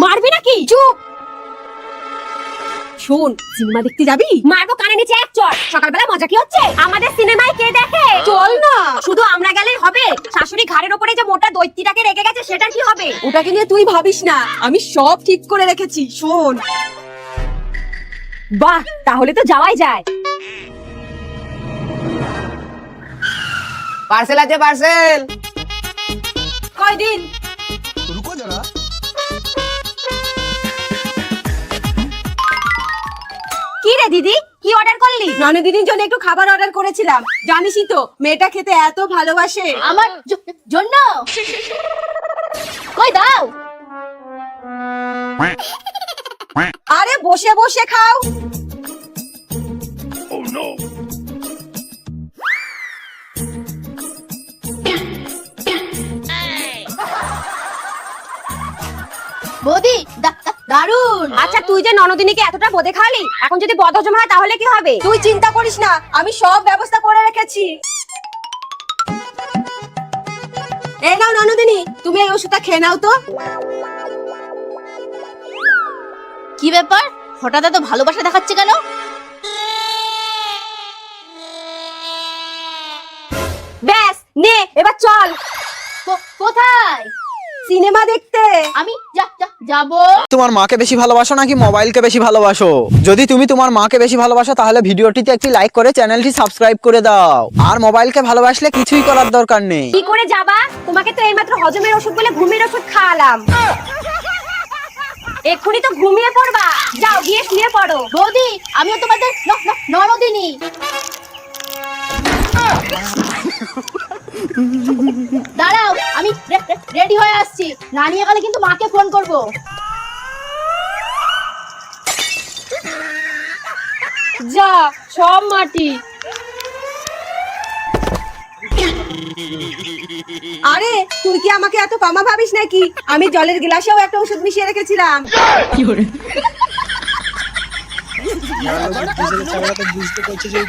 মারবি নাকি? চুপ। শোন, সিনেমা দেখতে যাবি? মারবো কানে নিচে এক চড়। সকালবেলা মজা কি হচ্ছে? আমাদের সিনেমায় কে দেখে? চল না। শুধু আমরা গেলেই হবে? শাশুড়ি ঘাড়ের উপরে যে মোটা দৈত্যটাকে রেখে গেছে সেটা কি হবে? ওটাকে নিয়ে তুই ভাবিস না, আমি সব ঠিক করে রেখেছি। শোন। বাহ, তাহলে তো যাওয়াই যায়। পার্সেল আছে, পার্সেল। কয়দিন? रुको जरा। কি রে দিদি, কি অর্ডার করলি? ননদিনীর জন্য একটু খাবার অর্ডার করেছিলাম। জানিসই তো মেয়েটা খেতে এত ভালোবাসে। আমার জন্য কই দাও। আরে বসে বসে খাও। বৌদি দারুন। আচ্ছা, তুই যে ননদিনীকে এতটা বোদে খাওয়ালি, এখন যদি বদহজম হয় তাহলে কি হবে? তুই চিন্তা করিস না, আমি সব ব্যবস্থা করে রেখেছি। এই নাও ননদিনী, তুমি এই ওষুধটা খেয়ে নাও তো। কি ব্যাপার, হঠাৎ এত ভালোবাসা দেখাচ্ছে কেন? ব্যাস নে, এবার চল। কোথায়? সিনেমা দেখতে। আমি যাবো। তোমার মাকে বেশি ভালোবাসো নাকি মোবাইলকে বেশি ভালোবাসো? যদি তুমি তোমার মাকে বেশি ভালোবাসো তাহলে ভিডিওটিতে একটি লাইক করে চ্যানেলটি সাবস্ক্রাইব করে দাও। আর মোবাইলকে ভালোবাসলে কিছুই করার দরকার নেই। কি করে যাবা? তোমাকে তো এইমাত্র হজমের ওষুধ বলে ঘুমের ওষুধ খাওয়ালাম। এক্ষুনি তো ঘুমিয়ে পড়বা। যাও গিয়ে শুয়ে পড়ো। বৌদি, আমিও তোমাদের ননদিনী। দাঁড়াও, আমি রেডি হয়ে আসছি। না নিয়ে গেলে কিন্তু মাকে ফোন করব। যা, সব মাটি। আরে তুই কি আমাকে এত কমা ভাবিস নাকি? আমি জলের গ্লাসেও একটা ওষুধ মিশিয়ে রেখেছিলাম। বুঝতে পারছি যে